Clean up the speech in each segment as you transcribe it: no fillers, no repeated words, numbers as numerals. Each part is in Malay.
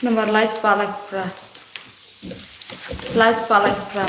Nomor lais palak pra. Lais palak pra.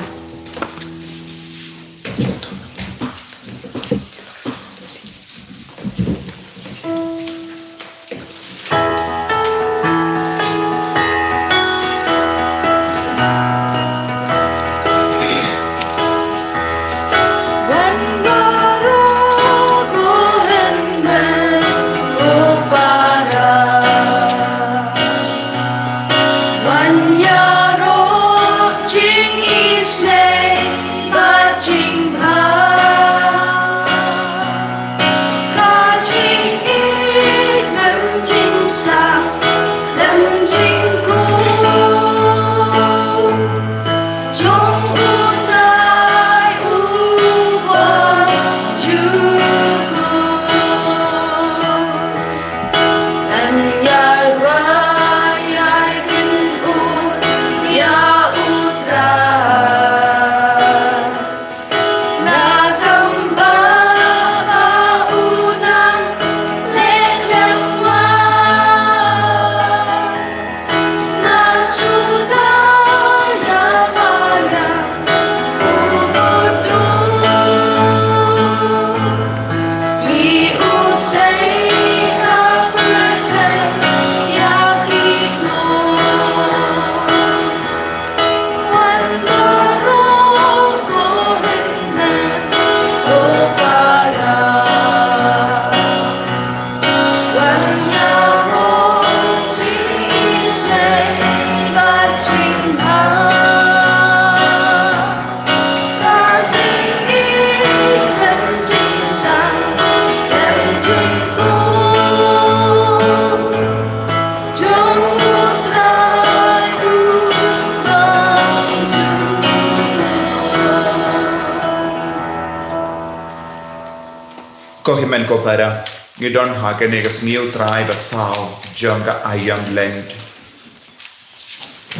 Kohimen ko para ngidon hakene kas new tribe sao jonga ayam land.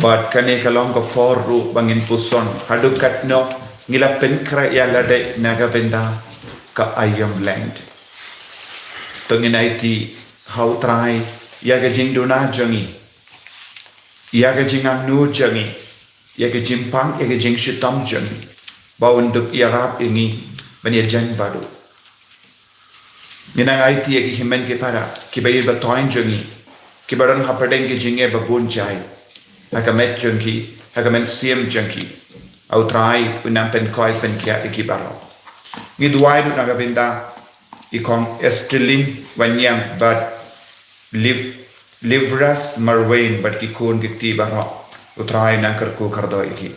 But kane kalong ko poru bangin puson hadukat no ngila penkra ya lade nagabenda ka ayam land. Tonginaiti how try yaga jinduna jongi yaga jingang nu jongi yaga jimpang yaga jing shitam jongi bawunduk yarap ini banyajan baru. Nginang IT ki himen ke para ki bayir ba toin jongi ki baran hapadeng ki jinge ba bun chai hakamet jongi hakamen siem jongi au trai unam pen koi pen kia ki baro ngi duai du naga benda ikong estilin wanyang but livras marwain but ki kun ki ti baro utrai nankar ku kardo iki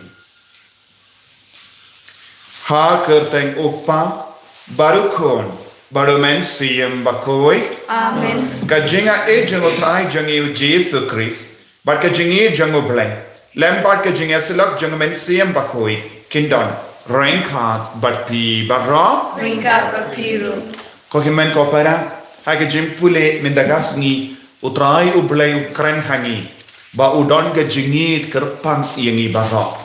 ha kerteng upa barukon Baru men siem bakoi. Amen. Kajinga e jango trai jangi Jesus Christ. But kajingi jango blay. Lempart kajinga silak jango men siem bakoi. Kindon. Ringkat but pi barra. Ringkat but piru. Kohimen ko para. Hake jimpule mendagas ni. Utrai ublay ukren hangi. Ba udon kajingi kerpang yangi barra.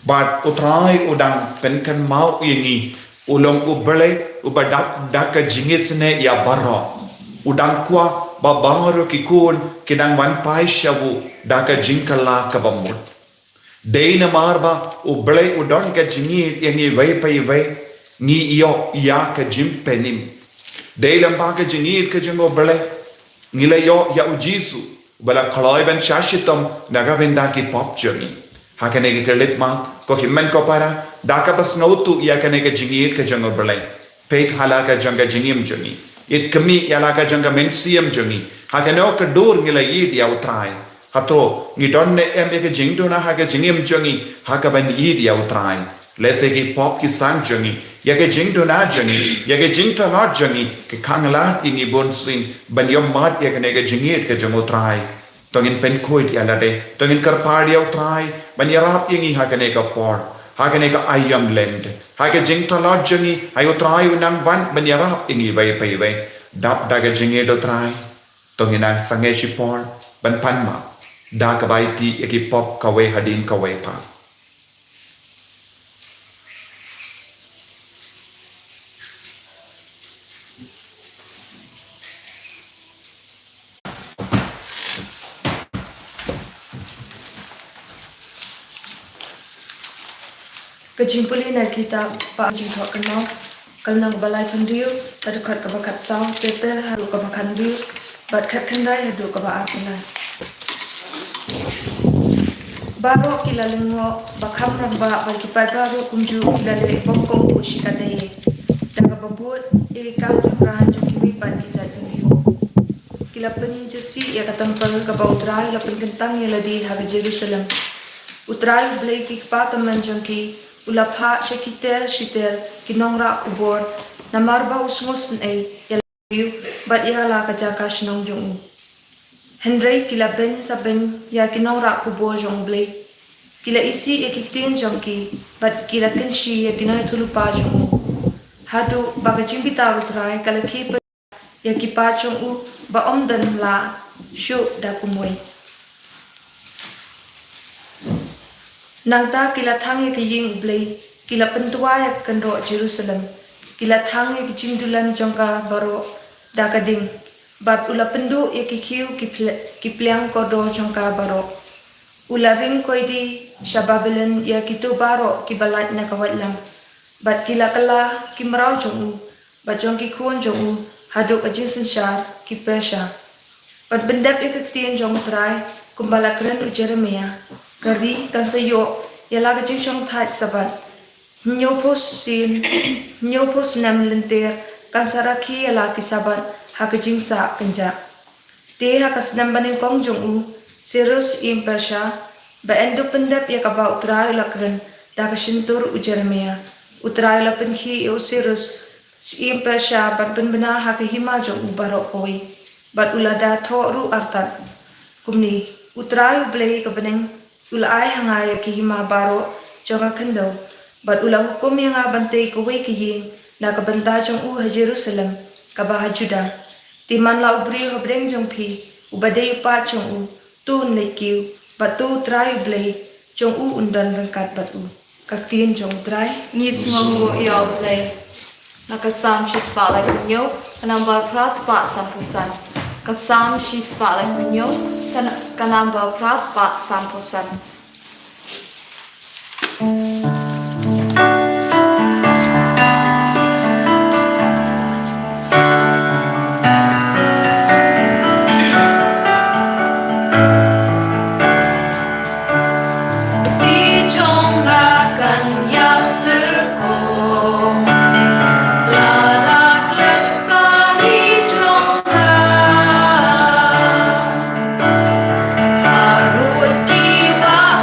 But utrai udang penkan mau yangi. Ulong ubele ubadak daka jingisne ya barra udang kwa babaro kikun kidang wan pai shavu daka jinkala kabamut deina marba ubele udon ka jingi yangi vai pai vai ni iyo ya ka jimpenim deilam ba ka jingi ka jingo bele ngila yo ya ujisu bala khloi ben shashitam daga benda ki pop journey hakane ke kelit ma ko himmen ko para daka bas ngautu ya kane ke jingir ke jango berlai peit halaka janga jingim jongi it kami yalaka janga mensiam jongi hakane ke dur ngila yid ya utrai hatro ngidonne em ke jingdona haka jingim jongi haka ban yid ya utrai lese ki pop ki sang jongi ya ke jingdona jongi ya ke jingta not jongi ke kangla ini bonsin ban yom mat ya kane ke jingir ke jango utrai tongin pen koit ya lade tongin karpad ya utrai ban yarap ingi hakane ka por hakane ka ayam land hake jingta lot jongi ayo trai unang ban ban yarap ingi bai pai bai dap daga jinge do trai tongin ang sange si por ban panma da ka bai ti eki pop ka we hadin ka we pa Kejimpuli na kita pa jing thok kanau kalnang balai pandiu tadu khat ka bakat saw teter haru ka bakandiu bat khat khandai hadu ka ba apna baro kilalingo bakham ramba bal ki pai baro kumju kilale bongkong ushikadai daga babut e kam prahan jo ki wi ban ki jadingi kilapen jesi ya katampal ka bautrai lapen kentang ya ladi ha Jerusalem utrai blai ki pataman jongki ulapha shekiter shiter kinongra kubor namarba usmus nei ya bat ya la ka jaka shnong jong Henry kila ben saben ya kinongra kubor jong blai kila isi ya kitin jongki bat kila kenshi ya kinai thulupa jong hadu baga chimbita utrai kala ki ya kipa jong u ba omdan la shu da kumoi Nangta kila thang ya kiying blay, kila pentua ya kendo Jerusalem, kila thang ya kijindulan jongka baro dakading, bat ula pendu ya kikiu kipliang kodo jongka baro. Ula ring koidi shababilan ya kitu baro kibalat na kawatlang, bat kila kala kimrau jongu, bat jongki kuon jongu, haduk ajinsin syar kipersha. Bat bendap ya kitien jong trai, kumbalakren u Jeremia. Kari kan sayo ya laga jing shong thai sabat nyopos nam lenter kan saraki ya laki sabat haka jing sa kanja te haka snam baning kong jong u Cyrus im Persha ba endo pendap ya kaba utrai lakren daga shintur u Jeremia utrai lapen khi u Cyrus im Persha ban bena haka hima jong u barok koi bat ulada tho ru artat kumni utrai blai ka beneng ula ai hangaya ki hima baro jonga kendo bat ula hukum yang abante ko wei ki yin na ka banda jong u ha Jerusalem ka ba ha Juda ti man la ubri ho breng jong phi ubadei pa jong u tu nei kiu bat tu trai blei jong u undan rangkat bat u ka tien jong trai Ngis ngongo yo play. Nakasam shis pa like nyo. Kanambal pras pa sampusan. Kasam shis pa like nyo. Kanambal pras pa sampusan. Harut kiwa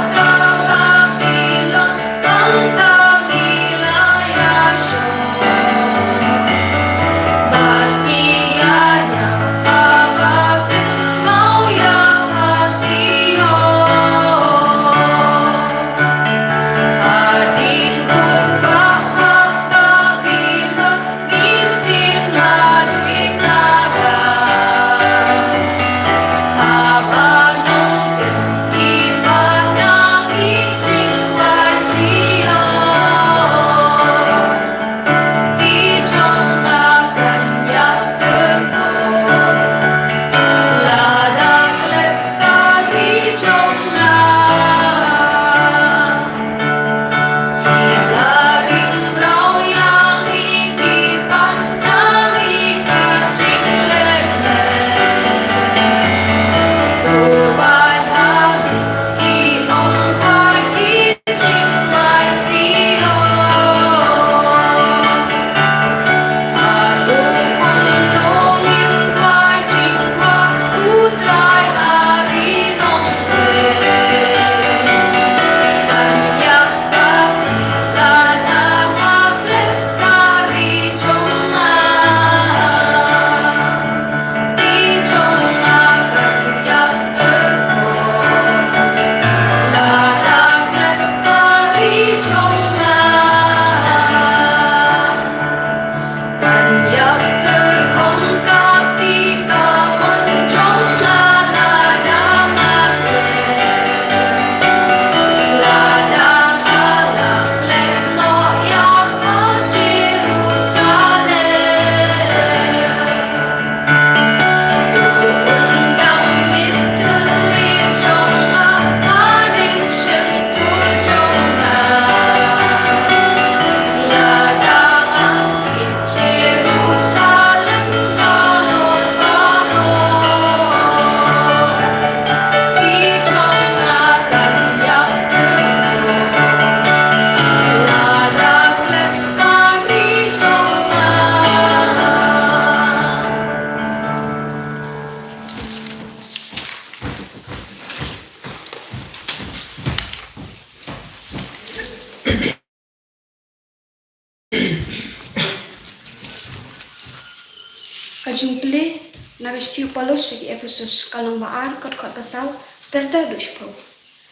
Kajumple nagastiu Paulus di Efesus kalang baar kot pasal terta duspo.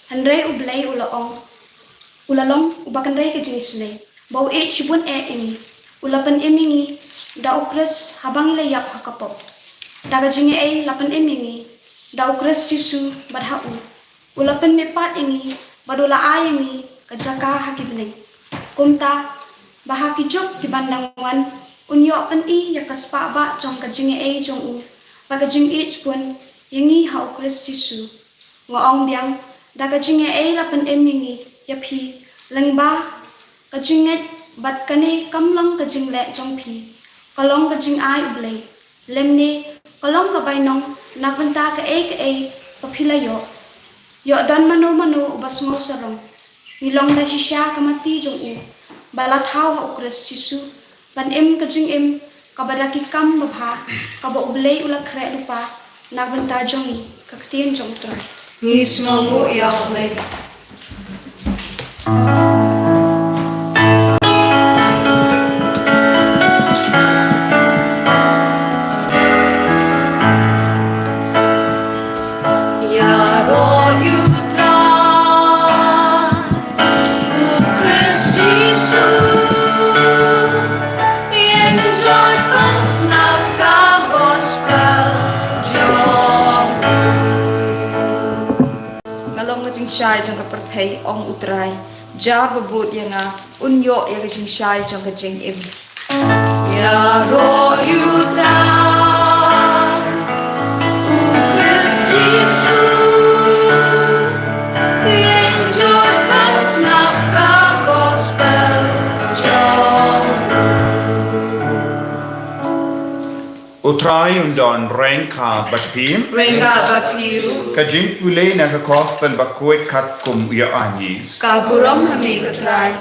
Handrai ublai ulalong ubakan rai ke jenis ne. Bau shibun ini. Ulapan emingi da ukres habang layak hakapop. Daga jingi lapan emingi da ukres jisu badhau. Ulapan mepat ini badula ayangi kajaka hakiblai. Kumta bahaki jok di bandangwan unyo pen ya kaspa ba jong kajingi jong u baga jing pun yangi ha ukres jisu ngoong biang daga jingi lapan emingi yapi lengba kajinget bat kane kamlang kajing le jong pi kalong kajing ublay lemne kalong kabainong napunta ka papila yo dan mano ubas mo sarong nilong da sisya kamati jong u balat haw ha ukres jisu ban kajing kabadaki kam babha kaba ublay ulak kre lupa nagbanta jongi kaktian jong try Ngis mo ya oblay. Shai jong ka perthai ong utrai jar babut yanga unyo ya jing shai jong ka jing im ya ro yutra u Christi su enjoy but snap ka gospel jong Utrai undon rengka batpim renga bapiru kajing pule na ka gospel bakuit kat kum ya anyis ka buram hami ka try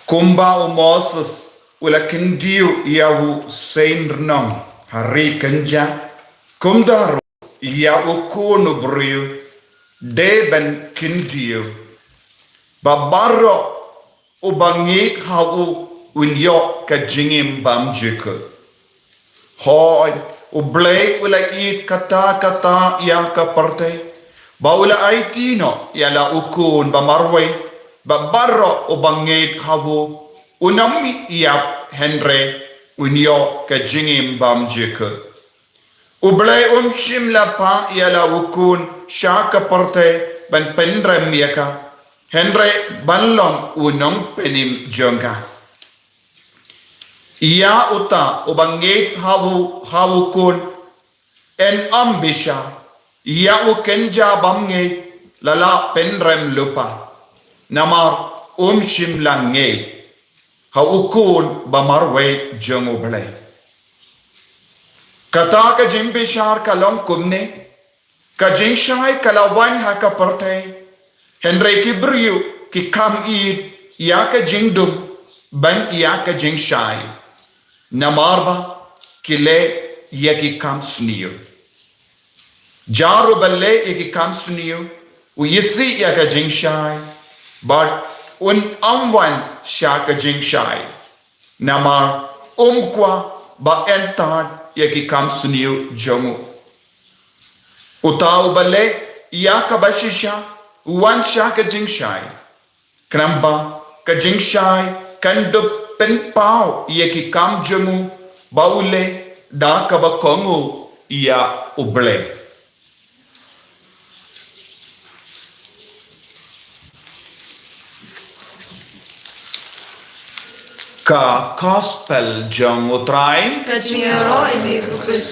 kumba o Moses ula kindiu yahu seinrnam hari kanja kumdaru ya ukunu briu deben kindiu babaro ubangik hau unyo ka jingim bam jika hoi ublay ula it kata ya ka parte baula ay tino ya la ukun bamarway babaro ubangit hawu unami iap henre unyo ka jingim bam jika ublay shim la pa ya la ukun sha ka parte ban pendrem yaka henre banlong unong penim jonga Ia uta ubangit hawu kun en ambisha ia ukenja bamnge lala penrem lupa namar shim lange hawu kun bamarwe jongu blay kata ka jimbishar kalong kumne ka jingshai kalawan ha ka parte henry kibriu ki kam ia ka jingdum ban ia ka jingshai Namarba kile yaki kam suniyo. Jaru balle yaki kam suniyo. Uyisi yaka jingshai. But un amwan shaka jingshai. Namar kwa ba entad yaki kam suniyo jomu. Utau balle yaka bashisha wan shaka jingshai. Kramba ka jingshai kandup pen pau yaki kam jamu baule da kaba kongu ia uble ka gospel jong utrai ka jingero imi Chris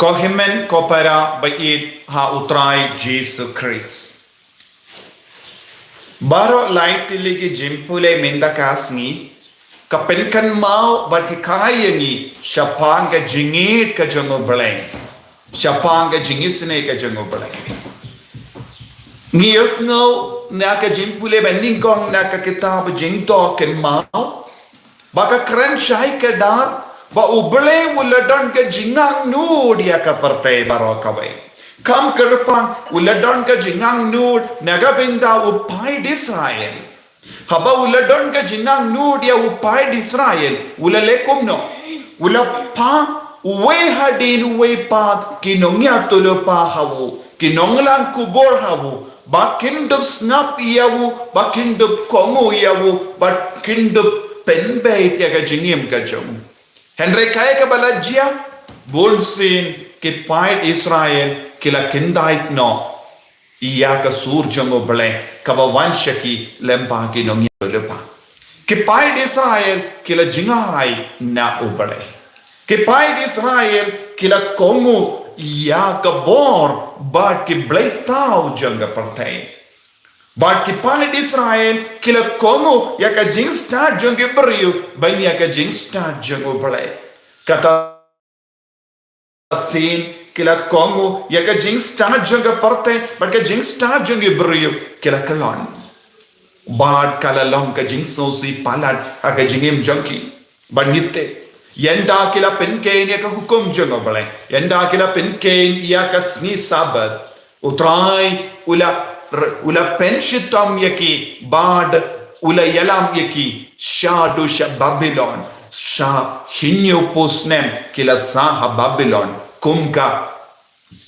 Kohimen kopera bait ha utrai Jesus Christ. Baro light ligi jimpule mendakasni kapenkan mau batikayangi shapanga jingit ka jongo bleng. Shapanga jingisne ka jongo bleng. Ngiyos ngo naka jimpule beningkong naka kitab jingto ken mau baka keren shai ka dar ba uble uladon ke jingang nu dia ka partai baro kawai Kam kerpang uladon ka jingang nur nagabinda upai di Israel. Haba uladon ka jingang nur dia upai di Israel. Ulalekum no. Ulapa uwe hadin uwe pa kinongya tulupa hawu. Kinonglang kubor hawu. Bakindup snap iyawu. Bakindup kongu iyawu. Bakindup penbait ya ka jingim ka jong. Henry kaya ka balajia. Bulsin ki pait Israel kila kindait no iya ka surjango bale kaba wanshaki lempa ki nongya lepa ki pait Israel kila jingai na ubale ki pait Israel kila kongu iya ka bor bat ki blaitau janga partai bat ki pait Israel kila kongu ya ka jing start janga beriu banya ka jing start jango bale kata sin kila kongo ya ka jing start janga parte but ka jing start janga brio kila kalon bad kala long ka jing so si palad aga jingim junkie but nitte yenda kila penke ne ka hukum janga bale yenda kila penke ya ka sni sabat utrai ula penshitam yaki bad ula yalam yaki shadu sha Babylon sha hinyo posnem kila sa Babylon kumka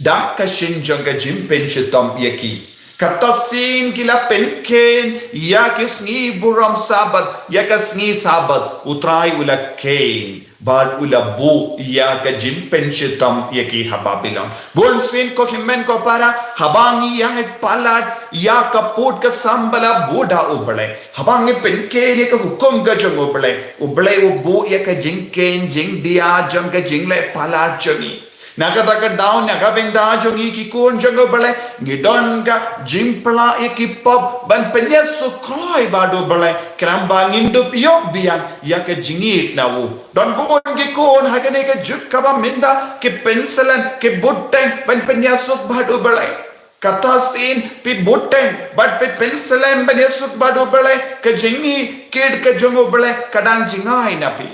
dakka shinjanga jimpen shitam yaki katasin kila penken yakisni buram sabat yakasni sabat utrai ula kain bad ula bu yaka jimpen shitam yaki ha Babylon bonsin ko himmen ko para habangi yahet palat yaka put ka sambala boda ubale habangi penken ka hukum ga jang ubale ubu yaka jinken jing dia jang ka jingle palat jangi Nakataka down, nakabenda jongi ki kun jongo bale, ngidon ka jimpla ekipop ban penyesu kloi bado bale, kramba ngindup yok biang ya ke jingit nawu. Don buon ki kun hakane ke juk kaba minda ke penselan ke buteng ban penyesuk bado bale. Katasin pi buteng bat pi penselan penyesuk bado bale ke jingi kid ke jongo bale kadang jingai napi.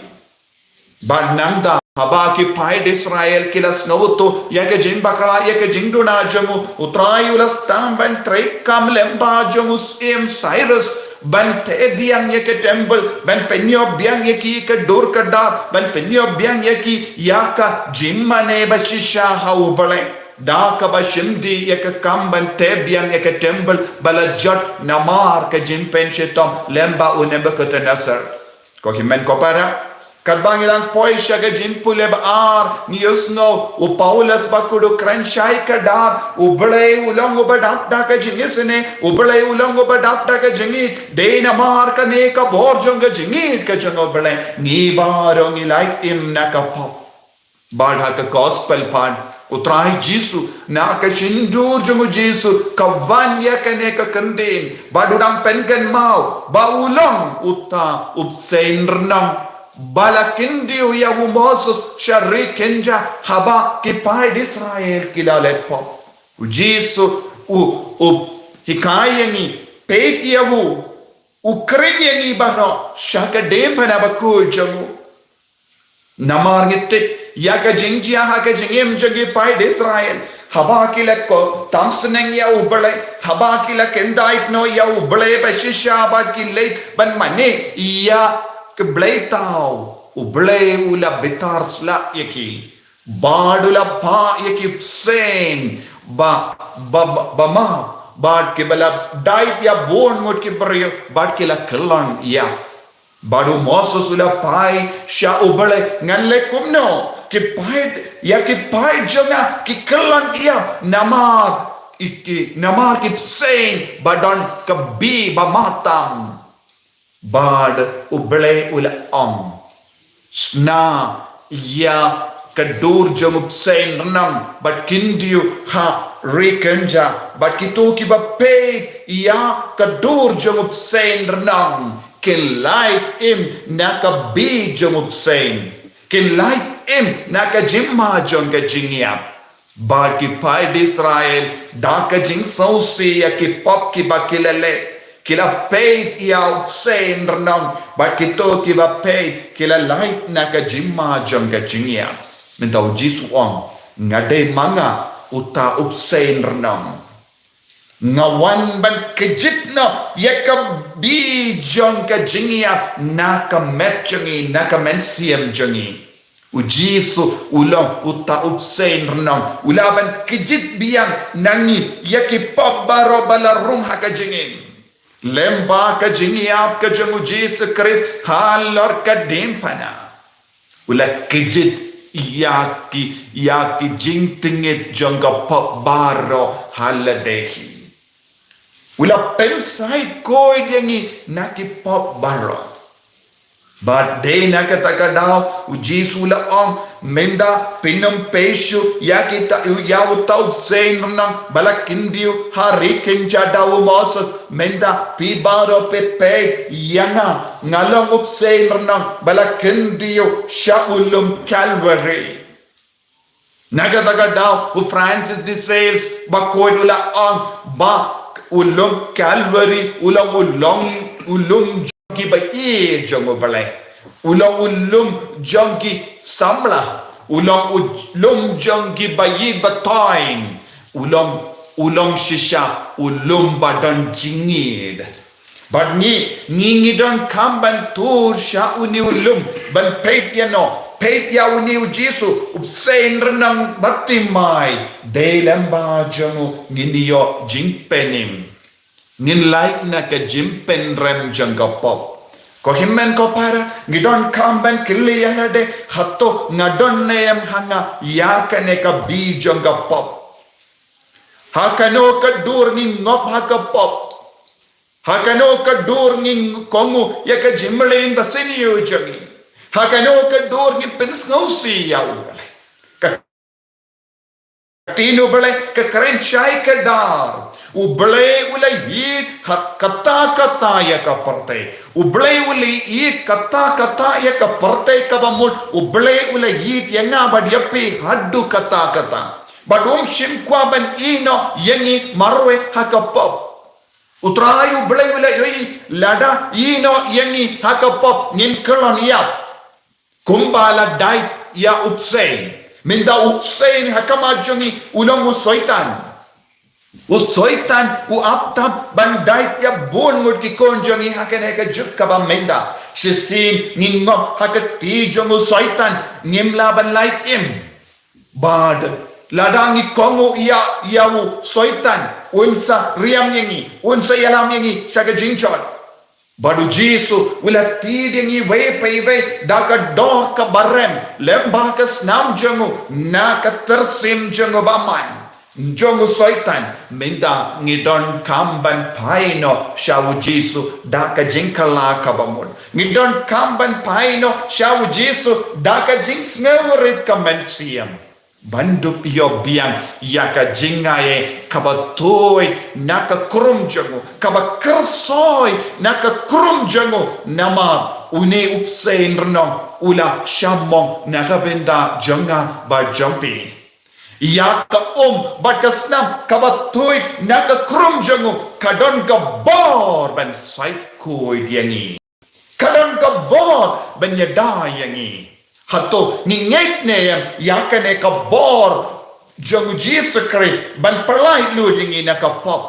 Ban nangda haba ki pait Israel kila snowto yake jing bakala yake jing duna jamu utrai ulas tam ban trek kam lemba jamu em Cyrus ban te biang yake temple ban penyo biang yaki ke dur kada ban penyo biang yaki yaka jimmane bashisha hau bale da ka bashindi yake kam ban te biang yake temple bala jot namar ke jin penchetom lemba unebekata nasar ko himen ko para Kadbangilang poisha ga jimpule ba ar niusno u Paulus bakudu kranshai ka dar ubale ulong ubadap da ka jingisne ubale ulong ubadap da ka jingit de na mar ka ne ka borjong ga jingit ka jango bale ni barong ni like im na ka pop badha ka gospel pan utrai jisu na ka shindur jungu jisu ka vanya ka ne ka kandin badudang pengen mau ba ulong utta upsein renang Balakindiu ya Moses shari kenja haba ki pait Israel kilale pop ujisu u hikayani peit yawu ukrenyani baro shaka dembana baku jamu namar ngitte yaga jingjia haga jingem jagi pait Israel haba kila ko tamsneng ya ubale haba kila kendait no ya ubale bashisha ba kilay ban mane ya Kebleitau ublei ula betar sla yaki badula pa yaki sen ba ma bad ke bala dait ya born mot ke brio bad ke la kelan ya badu Moses ula pai sha ublei nganle kumno ke pait ya ke pait janga ke kelan ya namar ke sen badon ke bi ba matam bad ubale ula na ya kadur jamuk sen renam but kindiu ha rekenja but kitu ki ba pe ya kadur jamuk sen renam kin light im naka bi jamuk sen kin light im naka jimma jonga jingya bad ki pai Israel da ka jing sausi ya ki pop ki bakilele kila paid ya sen renang but kito kiba paid kila light na ka jimma jong ka jingia mentau jisu on ngade manga uta upsein renang ngawan ban kejit no yaka bijong ka jingia naka metjangi naka mensiam jangi ujisu ulang uta upsein renang ulaban kejit biang nangi yaki pop baro balarung haka jingin lemba ka jingiap ka jangu Jesu Christ halor ka dempana ula kejit yaki jing tingit jangga pop baro haladehi ula pensai koi dengi naki pop baro but de nakatagadaw Jesu la ong menda pinam peshu yakita yawtaw sein nang balakindiu hari kenjadaw Moses menda pibaro pepe yanga ngalong up sein nang balakindiu shaulum Calvary nakatagadaw Francis de Sales bakoy ula ong ba ulong Calvary ulong ki ba jongo balai ulong jongi samla ulong jongi bayi batoin ulong shisha ulong badan jingid but ni don kamban tur sha uni ulum ban peit ya uni Jesu upsein renang batimai delemba jongo niniyo jingpenim ngin like na ka jimpen rem jangga pop ko himmen ko para ngidon kamben kili yanade hatto ngadon neyam hanga yakane ka bi jangga pop hakano ka dur ni ngop haka pop hakano ka dur ni kongu yaka jimlein basiniyo jangi hakano ka dur ni pensngausi yaw ka tino bale ka karen chai ka dar ublay ula yit kata ya ka parte ublay ula yit kata ya ka parte ka bamul ublay ula yit yanga badyapi haddu kata badum shimkwa ban ino yangi marwe hakapop utray ublay ula yoy lada ino yangi hakapop ninkolon yap kumbala dai ya upsein minda upsein hakamajungi ulang usoitan u aptab bandai ya bon mut ki konjongi hakene ka jukka ba menda shisin ngingom hakati jongu soitan ngimla ban light im bad ladangi kongo ya u soitan unsa riam yengi unsa yalam yengi saka jingchot badu Jesu wila tidingi we daka dor ka barem lemba ka snam jongu na ka tersim jongu ba man jongo soitan menda ngidon kamban paino shawu Jesu daka jinkala kabamon ngidon kamban paino shawu Jesu daka jinksngewerit kamensiam bandup yo biang yaka jingaye kabatoy naka krum jongo kabakersoy naka krum jongo nama une upsein renong ula shamong naka benda jonga barjompi yaka batasnam kabatoy naka krum jongo kadon ka bor ban saikoy diangi kadon ka bor ban yada yangi hato ningait neyam yakane ka bor jongo Jesu Christ ban perlai lu dingi naka pop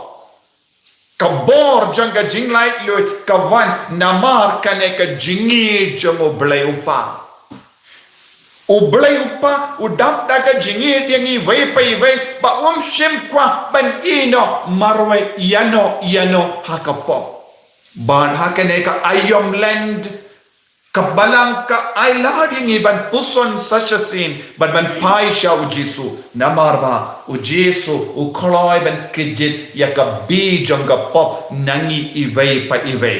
ka bor jonga jinglai lu ka wan namar kane ka jingi jongo blai upa ublay upa udap daga jingi diangi vai ba shim kwa ban ino marwe yano hakapop ban hakane ka ayom land kabalang ka ay ladingi ban puson sashasin ban pai sha u Jesu namarba u Jesu u kloy ban kejit yaka bi jonga pop nangi ive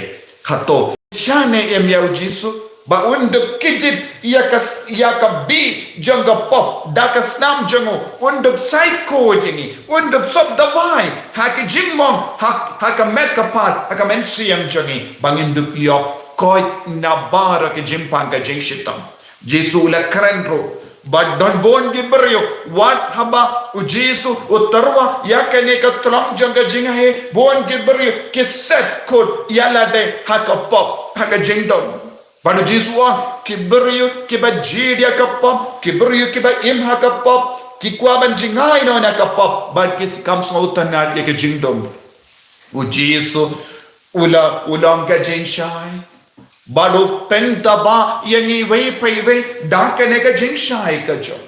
hato chane em ya u Jesu ba unduk kejit yaka bi jonga pop daka snam jongo unduk psycho dingi unduk sob dawai haki jingmong haka metkapat haka mensiam jongi banginduk yop koi nabara ke jimpang ka jingshitam Jesu la karendro but don bon gibryo what haba u Jesu utarwa yakane ka tram janga jingahe bon gibryo ke set kod yala de haka pop haka jingdom but Jesu kibryo ke ba jidia ka pop kibryo ke ba im haka pop ki kwa ban jingai no na ka pop but ki kam sautan na ye ke jingdom u Jesu ulang ka jing shai bado pentaba yangi wei pei wei dakane ka jing shai ka jo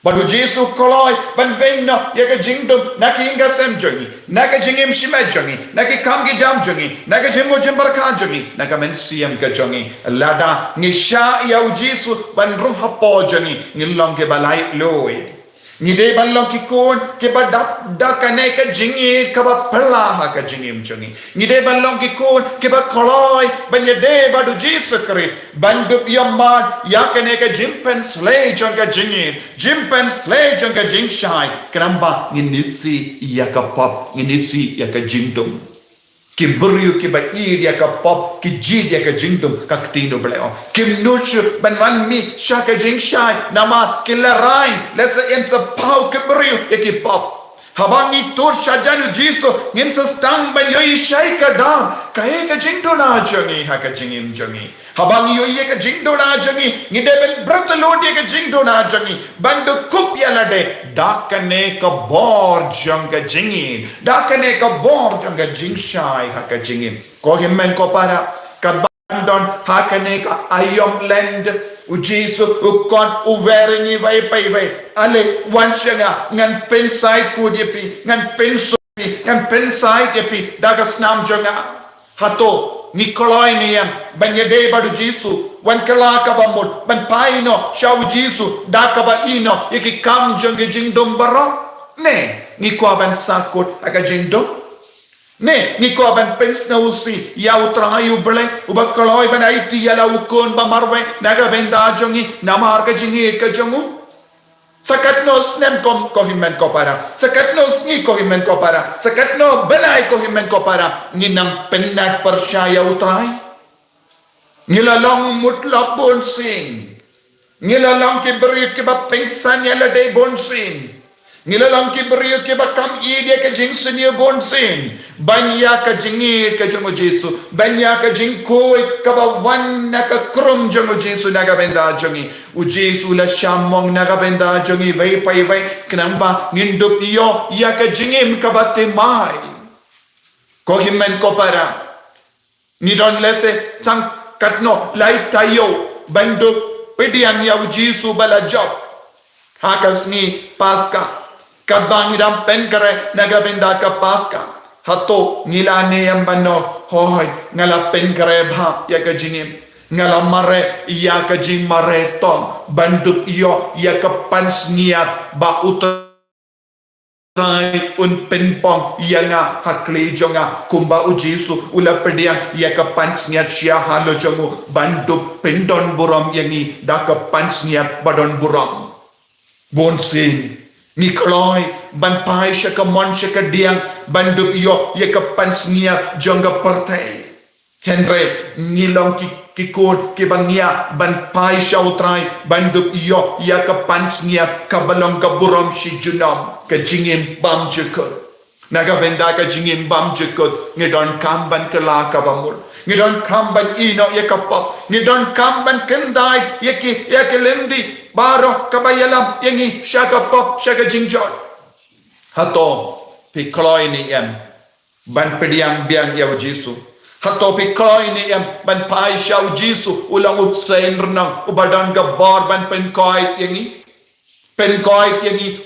bado Jesu koloi ban venna ye ka jingdom na ki inga sem jongi na ka jingim shime jongi na ki kam ki jam jongi na ka jimmo jimbar ka jongi na ka men siam ka jongi lada ni sha ya u Jesu ban rum hapo jongi ngilong ke balai loi ni de ban long ki kon ke ba da kane ka jingi ka ba pala ha ka jingim jongi ni de ban long ki kon ke ba koloi ban ye de ba du Jesu Christ ban du yamad ya kane ka jimpen slay jong ka jingi jimpen slay jong ka jing shai kramba ni nisi ya ka pop ni nisi ya ka jingdom ki buriu ki ba id ya ka pop ki jid ya ka jingdom ka ktino bleo kim nuchu ban van mi sha ka jing shai nama ki la rain lesa em sa pau ki buriu ya ki pop habangi tur shajanu Jesu ngin sa stang ban yoi shai ka dar ka e ka jingdo na jongi ha ka jingim jongi habangi yoi ka jingdo na jongi ngide ben brat lodi ka jingdo na jongi bandu kup ya lade dakane ka bor jong ka jingin dakane ka bor jong ka jing shai ha ka jingim ko himmen ko para ka bandon ha kane ka ayom land u Jesu u kon u veringi vai pai vai ale wanshanga ngan pensai ku dipi ngan penso ngan pensai dipi dagas nam jonga hato Nikolai niyam banyade badu Jesu wan kala ka bamut ban paino shaw Jesu da ka ba ino iki kam jonge jingdom baro ne ni ko ban sakot aga jingdom ne ni ko ban pens na usi ya utrayu ble ubakoloi ban aiti ya la ukon ba marwe naga benda jongi namar ka jingi ka jongu sakat no snem kom ko himmen ko para sakat no sni ko himmen ko para sakat no banai ko himmen ko para nginam pennat percaya utrai ngilalong mutlak bonsing ngilalong ki beri ki ba pengsan ya la de bonsing ngilalong ki beri ki ba kam ide ka jing seni bonsing banya ka jingi ka jongo Jesu banya ka jingkoi ka ba wan na ka krum jongo Jesu naga benda jongi u Jesu la shamong naga benda jongi vai pai vai knamba ngindup iyo ya ka jingim ka ba temai ko himmen ko para ni don lese sang katno lai tayo bandu pedian ya u Jesu bala job hakas ni paska kabang idam pen kare naga benda ka paska hato ngilane yang bano hoy ngala pen kare bha ya ka jingim ngala mare ya ka jing mare tom bandut iyo ya ka pans niat ba utrai un pen pong ya nga hakli jonga kumba u Jesu ula pediang ya ka pans niat sia halo jongu bandut pendon buram yangi da ka pans niat badon buram bonsin Nikolai ban pai shaka mon shaka diang bandup yo ye ka pansnia jonga partai Henry nilong ki kod ki bangia ban pai shautrai bandup yo ya ka pansnia ka balong ka buram shi junam ka jingin bam jekot naga benda ka jingin bam jekot ngidon kam ban kala ka bamul ngidon kam ban ino ye ka pop ngidon kam ban kendai ye ki lendi baro kabayalam yangi shaka pop shaka jingjot hato pikloi ni em ban pediang biang ya Jesu hato pikloi ni em ban pai shau Jesu ulang utsain renang ubadan gabar ban penkoi yangi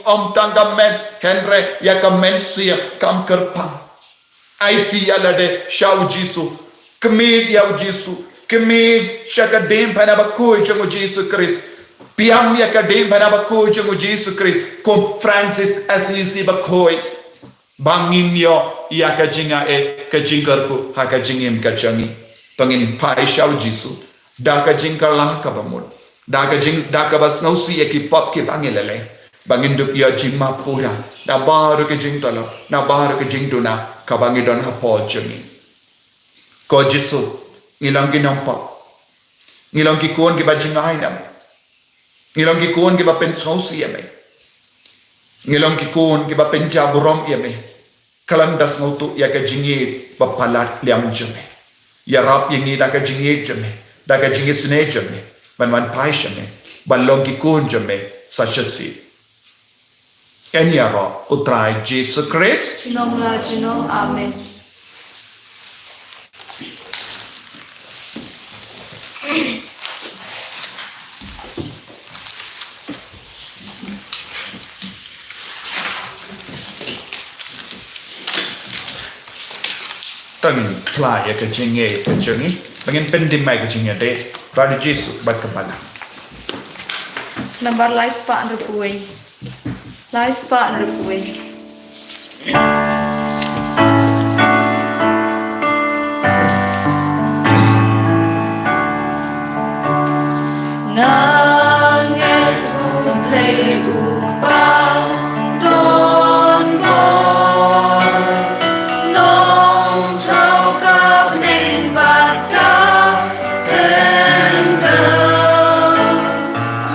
om tangga men henre ya ka men sia kam kerpa IT alade shau Jesu kemid ya Jesu kemid shaka dem panabakoi jongo Jesu Christ Piam ya ka dem bana bakoi jongo Jesu Christ kom Francis Assisi bakoi bangin yo ya ka jinga ka jingkar ku ha ka jingim ka changi pangin pai shau Jesu da ka jingkar lah ka bamul da ka bas ngausi ki pop ki bangilele bangin duk ya jimma pura da baru ke jingtalo na baru ke jingtuna ka bangidon ha po changi ko Jesu ngilang ki nampak ngilang ki kon ki bajingai nam ngilong ki kon ki ba pen sausi yame ngilong ki kon ki ba pen jaburom yame kalam das ngautu ya ka jingi ba palat liam jame ya rap yangi da ka jingi jame da ka jingi sne jame ban pai shame ban long ki kon jame sachasi Enya ro utrai Jesus Christ. Chinom la chinom. Amen. Tangin playa ke jinge ke jingi. Tangin pendimai ke jinge de. Badu Jesus bat kepala. Nambar lai spa repui. Lai spa repui. Nangit uplay ukpa don mo nong thao kap ning bat ka kendo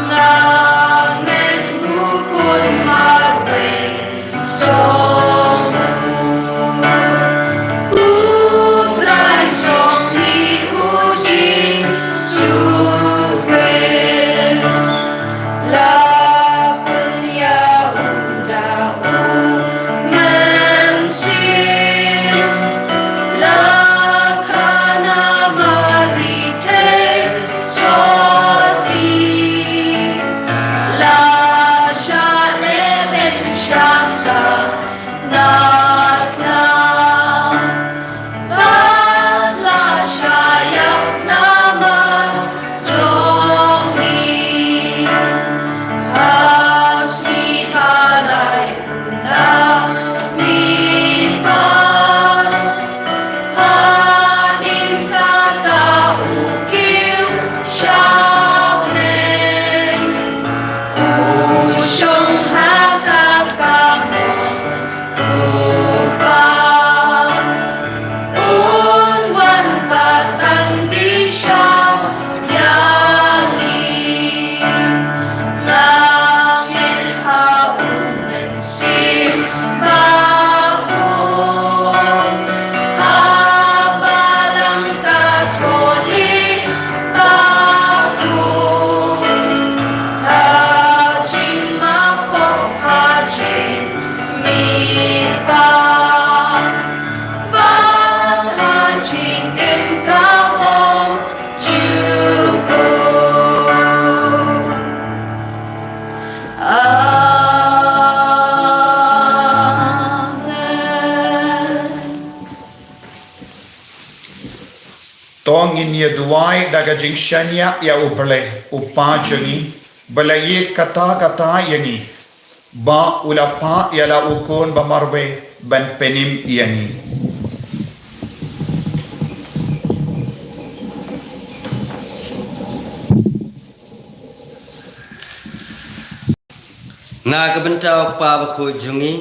nangit ukun marwe jong utrai jong ni uji su Tongin ye duai daga jing shanya ya uble upa jengi bala ye kata yangi ba ulapa ya la ukun ba marbe ban penim yangi. Na kebentau pa bakho jungi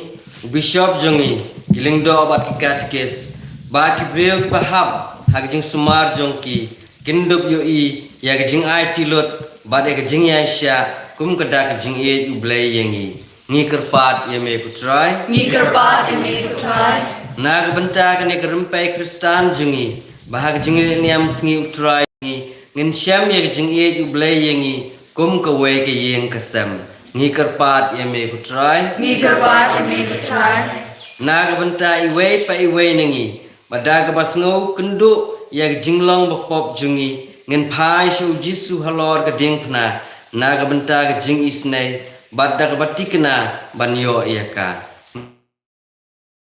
bishop jungi kilingdo obat katkes ba kibreu ki bahab hagjing sumar jongki kindup yoi ya gajing ai tilot bad ya gajing ya sya kum kada gajing e ublai yengi ngi kerpat ya me kutrai Ngi kerpat eme kutrai. na kebenta kene kerempai kristan jungi bah gajing niam sngi utrai ngi ngin syam ya gajing e ublai yengi kum kawe ke yeng kesam ngi kerpat ya me kutrai Ngi kerpat eme kutrai. na kebenta iwe pa iwe nengi Badaga basngau kendo ya jinglong bapop jungi ngen pai shu jisu halor ka ding pna naga benta ka jing isnai badaga batikna banyo yaka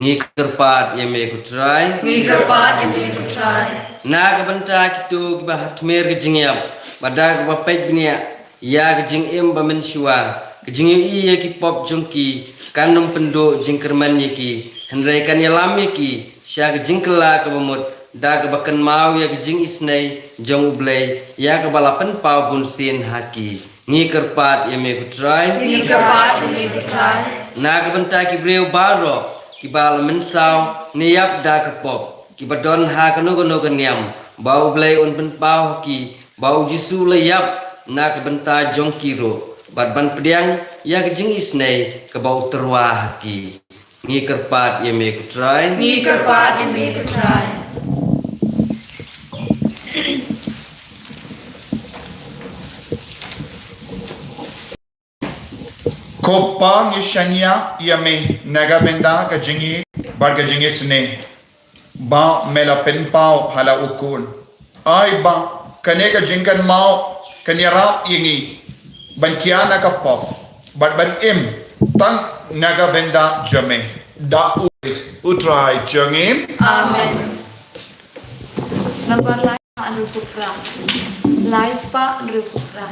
ngi kerpat ya me kutrai Ngi kerpat eme kutrai. naga benta kitu ba hatmer ka jingyap badaga bapet bnia ya ka jing em ba men shua ka jing i ya ki pop jungki kanum pendo jingkerman yaki hendrai kan yalam yaki Syak jingkela ke bemut dak bakan mau ya jing isnai jong ublai ya ke balapan pau bun sin haki ngi kerpat ya me kutrai Ngi kerpat eme kutrai. na ke benta ki breu baro ki bal mensau niap dak pop ki badon ha kanu niam bau ublai un pen pau haki bau jisu layap na ke benta jong kiro bad ban pediang ya ke jing isnai ke bau terwa haki ngi kerpat ya me kutrai Ngi kerpat eme kutrai. Kopang ishanya yame naga benda ka jingi bar ka jingi sne ba mela pen pau hala ukun ai ba kane ka jingkan mau kanyarap yingi ban kiana ka pop bat ban im tang naga benda jame da uis utrai jangim Amen. Number line Anrupupra. Lines pa Anrupupra.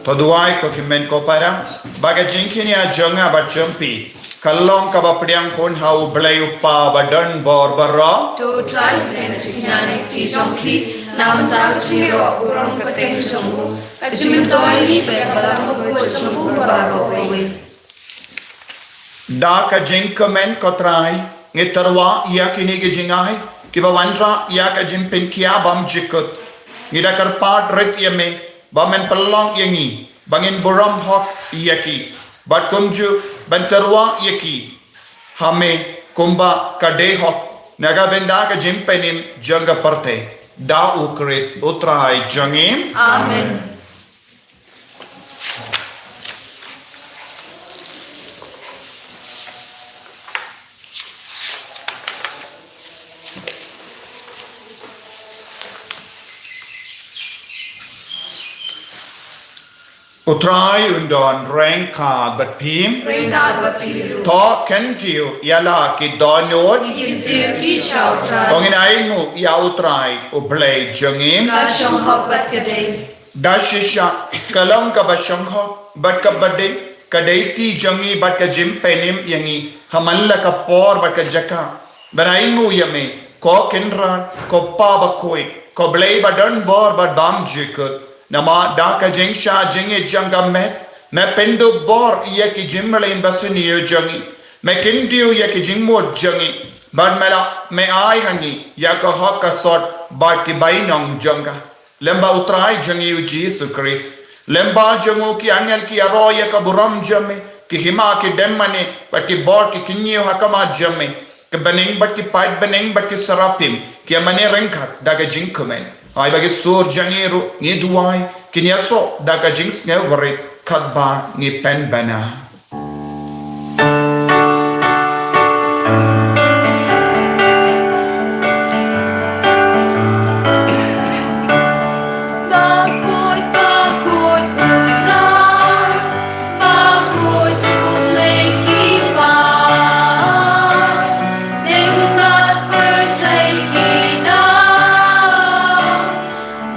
Toduai ko himen ko parang baga jingkini a jonga ba chumpi kallong ka ba priang kon hau blai upa ba dan bor barra To try then chinyani ti jongki nam tar chiro urong kateng chongu achimin to ani pe balang ko chongu baro we da ka jingkamen ko trai ngitarwa ya kini ge jingai ki ba wanra ya ka jimpin kia bam jikut ngida kar pat ret yeme bamen pelong yangi bangin buram hok yaki bat kumju bantarwa yaki hame kumba kade hok naga benda ka jimpenim janga parte da ukris utrai jangim Amen. utrai undon rank card but pim Bring God what pilu. to kentiu yala ki donod Igin tiu ki chao try. ongin aingu ya utrai ublay jangim Ga shong hok bat kadei. dashisha kalam ka bashangho bat ka bade kadaiti jangi bat ka jimpenim yangi hamalla ka por bat ka jaka banaingu yame ko kenran ko pabakoi ko blay badan bor bat bam jikut nama da ka jingsha jinge janga me pendu bor ye ki jimle basuni yo jangi me kindiu ye ki jingmo jangi bad mela me ai hangi ya ka hokka sort bat ki bainong janga lemba utrai jangi u Jesus Christ lemba jangu ki angel ki aroya ka buram jamme ki hima ki demmane bat ki bor ki kinyo hakama jamme ke bening bat ki pait bening bat ki sarapim ki amane rengkat daga jingkumen ai bagi sur jangi ru ni duai ki nyaso daga jings ne warit kadba ni pen bana Bakut bakut utrai. Bakut umlay kipa. Ningbat pertai kita.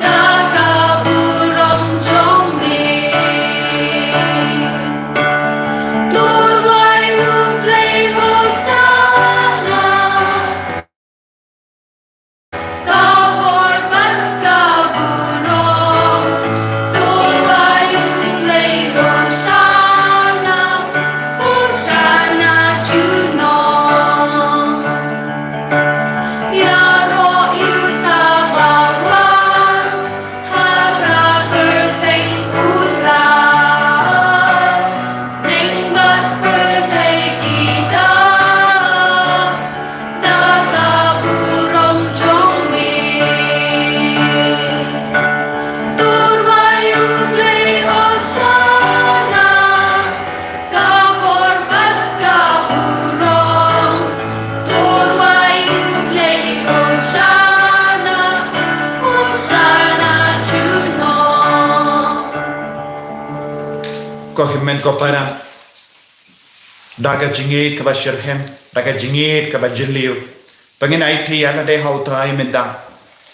Daga burong jombi. kemen ko para daga jingit ke basirhem daga jingit ke bajeliu pengen IT ana de hau trai menda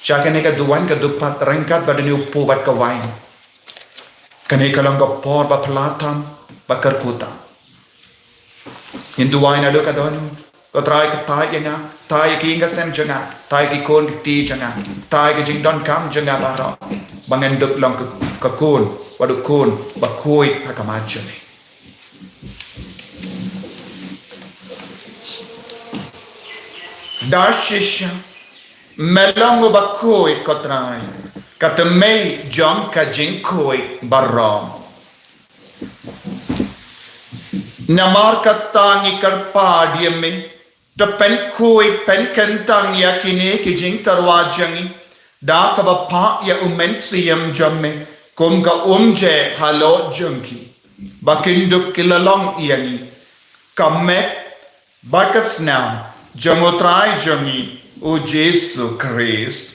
chakane ka duwan ka dupat rangkat badani upu bat ka wain kane kalang ka por ba pelatam bakar kuta hindu wain ado ka donu ko trai ka tai yanga tai ki inga sem janga tai ki kon ti janga tai ki jing don kam janga baro bangen duk long ka kon wadu kon ba koi pakamachane Dashisha melongo bakoi kotrai katemei jom ka jinkoi barom namar katangi karpadiame to pen koi pen kentang yakine ki jing tarwajangi da ka bapa ya umensiam jamme kum ka umje halo junki bakinduk kilalong iani kamek bakasnam Jangotrai jangi o Jesu Christ.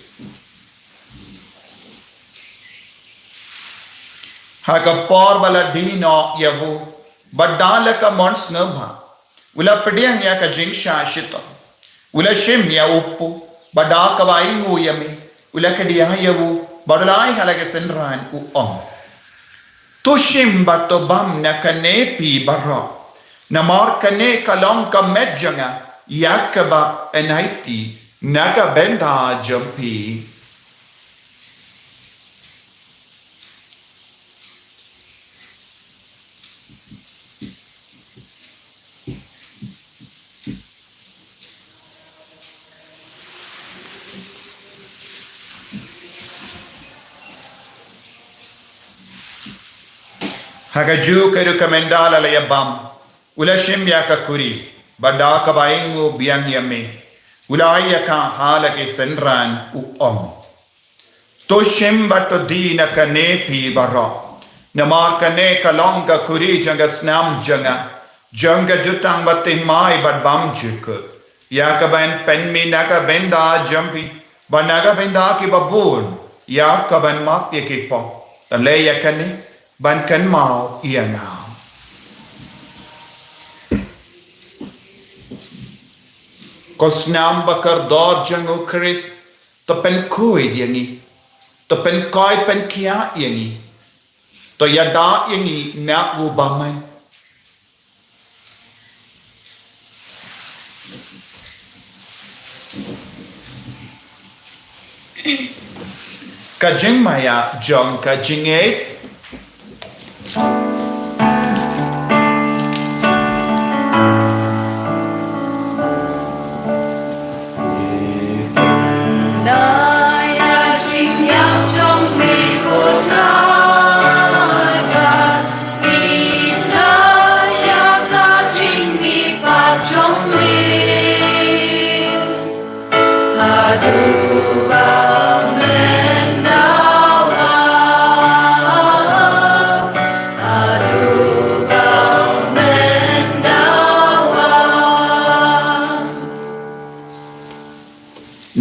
Haga por bala dino yavu badala ka mons ngabha. Ula pediang ya ka jing shashita. Ula shim ya uppu badaka vai nguyame. Ula kadia yavu badalai halaga senran u om. Tu shim bato bam na kanepi barra. Namar kane kalong ka medjanga. Yakaba enaiti naga benda jampi Hagaju keru kamendala layabam ula shim yakakuri Bada kabaingo biang yame ulaya ka halake senran u om toshim bato dina kane pi barra namar kane kalonga kuri janga snam janga jutang batte mai bad bam juk ya kaban penmi naga benda jampi banaga benda ki babun ya kaban mak ye ki po tale ya kane ban kan mau ianga Kosnam bakar dor jango Chris to pen koi yangi to pen koi pen kia yangi to yada yangi na vu baman Kajing maya jong kajing eight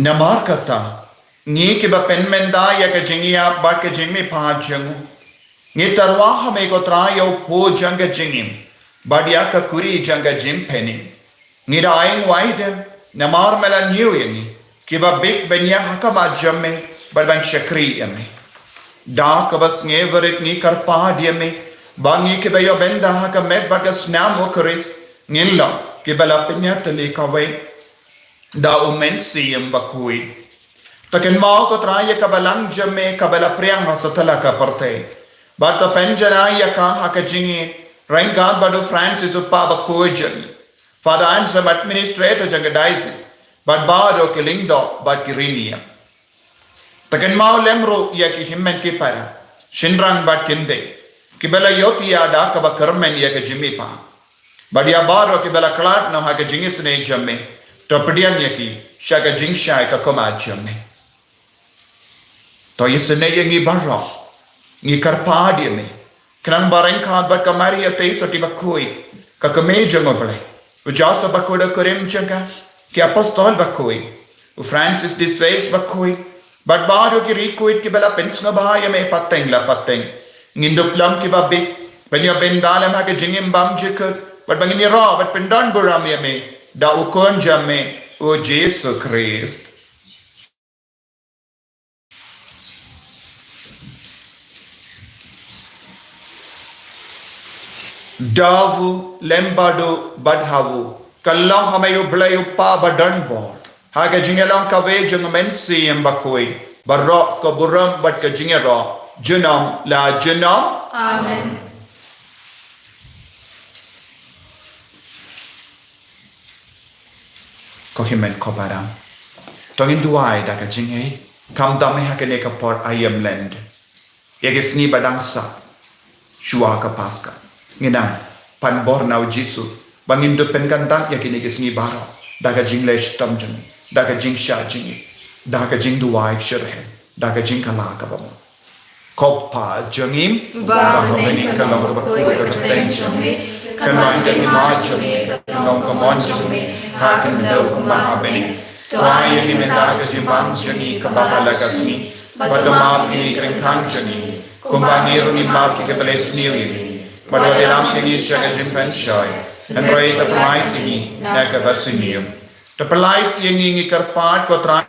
Namar kata ngi ke ba pen menda ya ka jingia ba ka jingmi pa jangu ngi tarwa hame ko tra yo po janga jingim ba dia ka kuri janga jing penim ngi da aing waidem namar mela new yangi ke ba big benya hakama jamme ba ban shakri yame da ka bas nge verit ngi karpa diame ba ngi ke ba yo benda haka met ba ka snam o kuris ngilla ke ba la penya tele ka wai da umensiam bakui taken mau ko traya kabalang jamme kabala priang hasatala ka parte bato penjana ya ka hakajingi rangad bado Francis uppa bakui jani father and some administrator janga diocese but bado kilingdo but kirinia taken mau lemro ya ki himmen ki para shinrang bat kinde kibala yotia da ka bakarmen ya ka jimi pa badia baro kibala klat no hakajingi sne jamme Topedian yaki shaga jingshai ka komajame. To yisene yangi barra ngi karpadiame. Kran bareng khad bat kamari ate soti bakoi ka kameja ngobale. Ujasa bakoda korim janga ki apostol bakoi. U Francis de Sales bakoi bat baro ki rikuit ki bala pensnga bahaya me pateng la pateng. Nginduplam ki babik Banyo ben dalam hake jingim bam jikut. Bat bangini ra, bat pendon buram yame. Da ukon jame o Jesu Christ. Davu lembado badhavu. Kalong hamayo blayo pa badan bor. Hake jingelong kawe jung mensi yang bakoi. Barok ke buram bat ke jingero. Junam la junam. Amen. Ko himen ko barang. Tongin duai da ka jingei. Kam dame hake ne ka port ayam land. Yagis ni badang sa. Shua ka paska. Nginang pan bor nau Jesu. Bangin do pen kandang yakini gis ni baro. Da ka jing le shtam jing. Da ka jing sha jing. Da ka jing duai shirhe. Da ka jing kala ka bamo. Kopa jangim. Bamening kalong bakoi kateng jome. Kanwan ke imaj jome. Kalong kamon jome. Hakan daw kumahabening. Tuay yang diminta ke simbang jani kabakala kasni. Padamap ini kerengkang jani. Kumbangir ni maki ke beles nili. Pada dalam ini siaga jimpan syoy. Dan roi terpelai sini. Naka basinium. Terpelai yang ingin kerpat kotrai.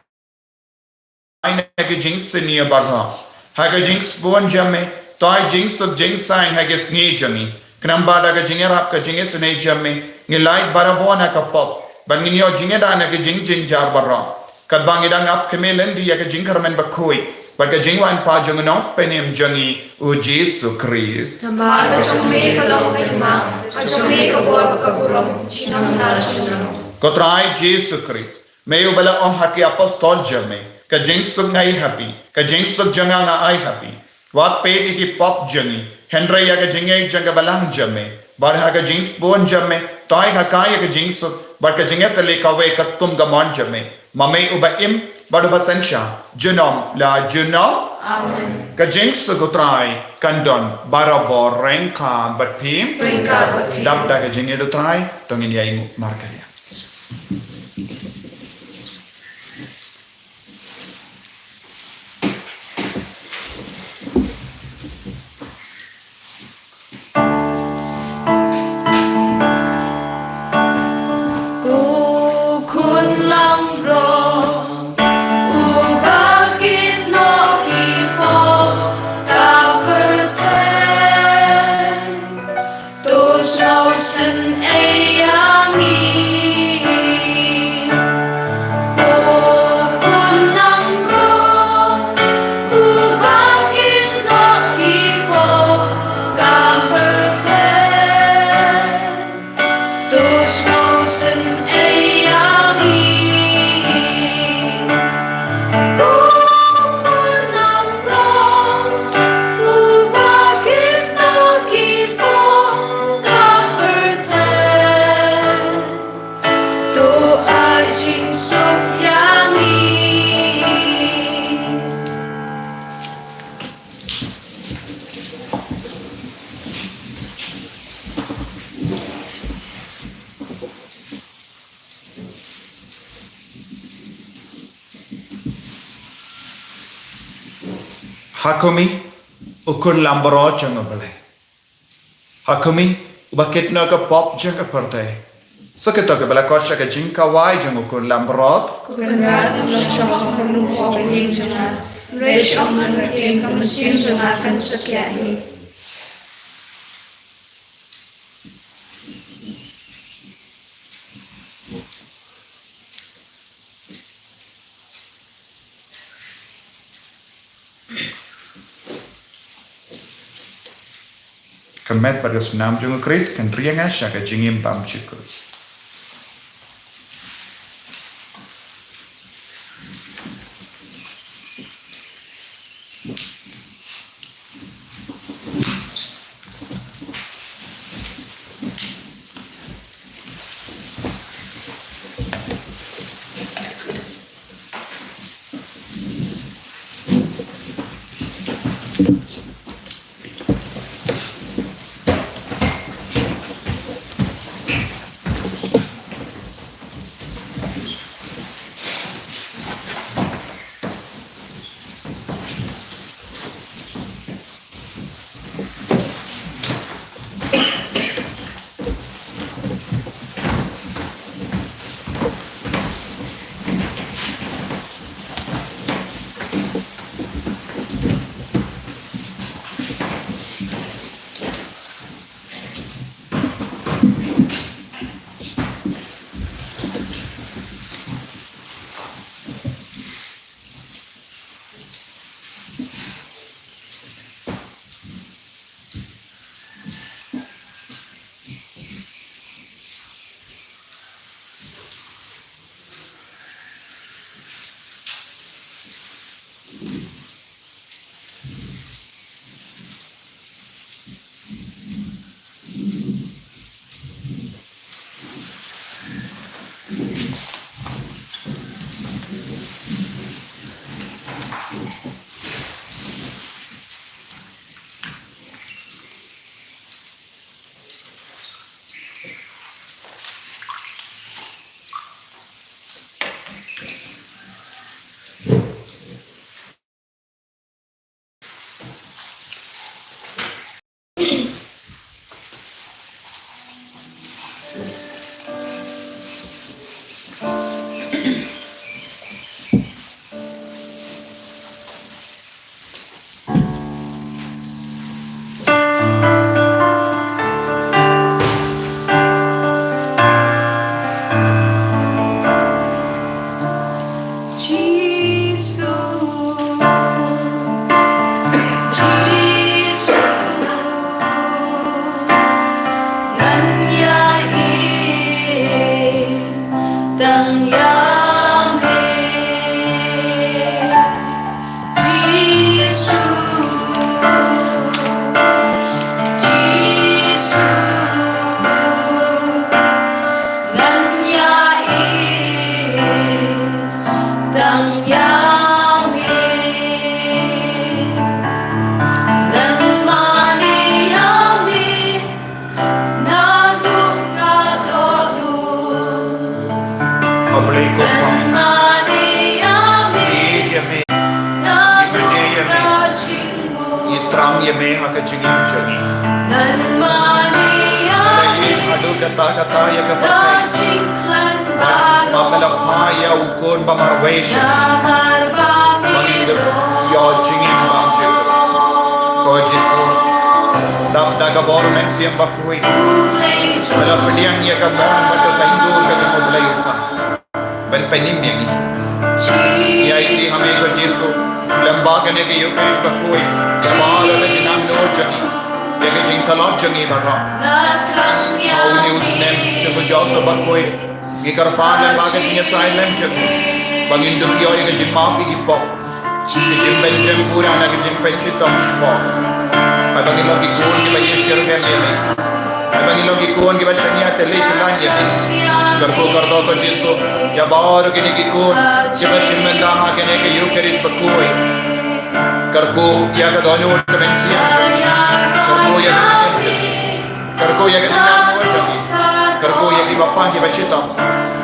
Naka jings sini barha. Haga jings buan jamme. Toy jings of jings sign haga sni jami. Kenamba daga jingerap ka jingis ne jamme. Ngilai barabona ka pop. Banginyo jingeda na ke jing jar barra. Kad bangidang ap kemelen di ya ke jing karmen bakoi. Bad ke jingwan pa jungno penem jangi u Jesu Christ. Namar jome kalong kaima. Jome kabor kaburom. Sinam na sinam. Kotrai Jesu Christ. Mayu bala om haki apostol jame. Ka jing sug ngai happy. Ka jing sug janga nga ai happy. Wat pe iki pop jangi. Henry ya ke jingai janga balang jame. Bad ha ka jing spon jame. Toy ha kaya ka jing sug. Bad ka jingai tali kawe katum gamon jame. Mame uba im. Bad uba sensha. Junom la junom. Amen. Ka jing sug utrai. Kandon. Barabor rengka bat pim. Ringka bat pim. Dap da ka jingai utrai. Tongin ya ingu markalia. Hakumi ukun lambaro jangan boleh. Hakumi ubakit na ka pop jangan pertai. Sakita ka bela kosha ka jingka wai jangan ukun lambaro. Kukenrad ang lasyang kanupo kaging jana. Resyong ang naging kamusin jana kan sakyahi. Kemet pada senam jungu Kris kan riang asya ka jingim bam cikut. Yame hakachingim chagi. Adu kata kata ya kapatay. Mamalapaya ukon bamarwesha. Mangindap yojingim mamche. Ko Jesu. Daga bormen siyam bakui. Malapadiang ya kabon bato sa indur ka jumublayo ka. Balpanim yangi. Ya iti hame ko Jesu. लंबा करने के योग करिश बकोई जमाल और जिनाम नोट जंगी लेकिन जिनका लॉट जंगी बर्रा आउनी उसने जब जाओ सब बकोई ये कर पार लंबा के जिन्हें साइलेंट जंगी बगिन दुनिया ये जिन मापी की पॉप ये जिन बेंचम पूरा ना के जिन पेंचित तम शिपॉ अब बगिन लोग की कौन की भाई ये शेर के में अब बगिन लोग की कौन की भाई शनिया तेले किलान ये में कर दो तो जिसो या बाहर के ने की कौन जब शिमन दाहा के ने के योग करिश बकोई करको या का दोनों कमेंसिया करको या करको या का करको या की बापा की बचिता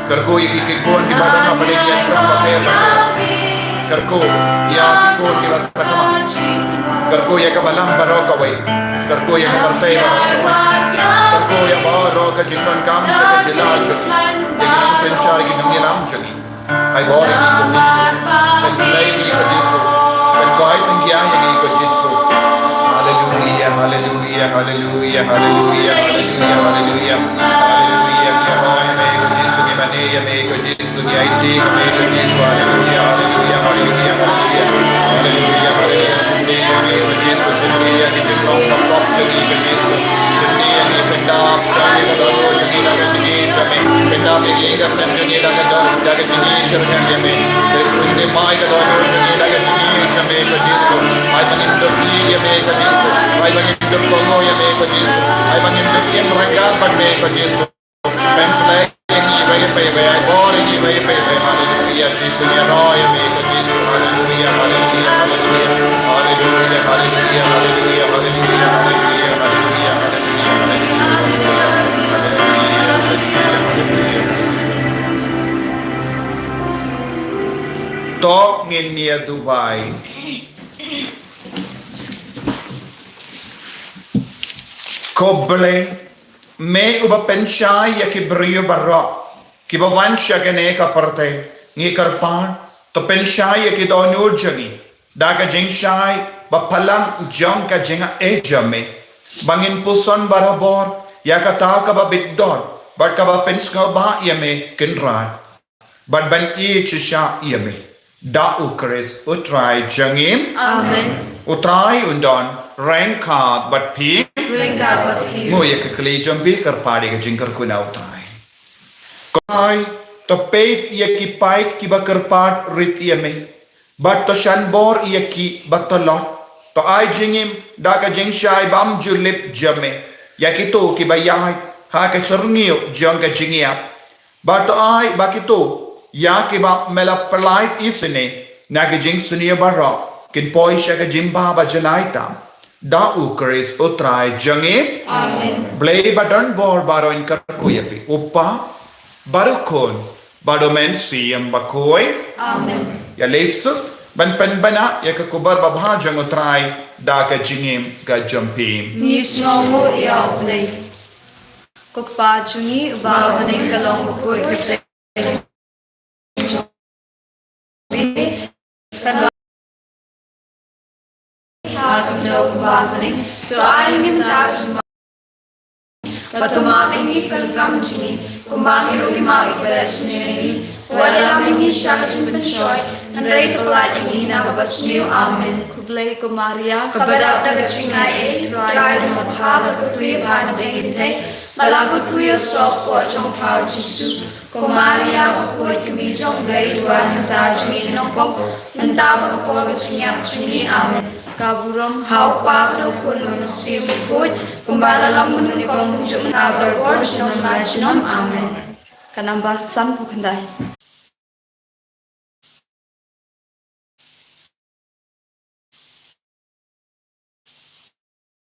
करको या की कौन की बात ना पड़े की ऐसा बातें करको या की कौन की बात सकमा करको या का बलम बरो का वही करको या का बरते करको या बारो का जिंदन काम चले जिलाल चली लेकिन संचार की दुनिया नाम चली आई बार की संचार की जिसो Kau pengiang yang ikut Yesus. Haleluya, haleluya, haleluya, haleluya, haleluya, haleluya, haleluya. Yang ikut Yesus, yang mana yang ikut Yesus, yang itu yang ikut Yesus. Haleluya, haleluya, haleluya, haleluya, haleluya, haleluya. Sendiri yang ikut Yesus, sendiri yang ikut Bapa, sendiri yang ikut sendiri yang ikut Bapa, sendiri yang ikut sendiri pendam yang ikut sendiri yang ikut jaga sendiri serkan yang ikut mai kalau sendiri jaga sendiri Yame ko Jesu, ay mangindog Yame ko Jesu, ay mangindog Kongo Yame ko Jesu, ay mangindog yang ranggapan Yame ko Jesu. Penslay yang ibay ay boring ibay hallelujah Jesu ya roh Yame ko Jesu, hallelujah, hallelujah, hallelujah, hallelujah, hallelujah, hallelujah, hallelujah, hallelujah, hallelujah, Tok ngin niya Dubai. Koble me uba penshai ya ki brio barra ki ba wansha ke ne ka parte ngi karpan to penshai ya ki donur jangi daga jingshai ba phalang jong ka jinga e jame bangin puson barabor ya ka ta ka ba biddor but ka ba penska ba yame kinran but ban e chisha yame da ukris utrai jangim Amen. utrai undon rangkat but pi Ringkat bagi. ngoy ka kali jambi kar padi ka jingkar ko na utrai kai to peit ye ki pait ki ba kar pat rit yame but to shanbor ye ki batalot to ai jingim da ka jing shai bam julip jame ya ki to ki ba yai ha ka surngiyo jang ka jingia but to ai ba ki to ya ki ba mela pelait isine na ka jing sunia barra kin poi sha ka jimba ba jalaita da ukris utrai jangi Amen. blay badan bor baro in karkuyapi upa barukon Badomen siyam bakoy. Amen. Ya lesuk ban bana ya ke kubar babha jang utrai da ka jingim ka jampim. Nis ngongo ya play. Kukpa jungi ba maning kalong bukoy kete. Kan Aku jauh maning to aingin ta cuma. Patuma mingi kalkam jungi kumangi rugi ma ibadas ni. Wala mingi siya cumpen shoy. Andai terlalu ingin aku basmiu amin. Kublai kumaria kepada daga cingai try menghala kutui bahan beginte. Bala kutui sok po jong pau jisu. Kumaria bakui kami jong blai dua nta jungi nopok. Nta bakapol cinyap jungi amin. Kaburam hau pa kun manusia bukut. Kumbala lang menikong kunjung na berkor jinom amin. Kanambar san pukandai.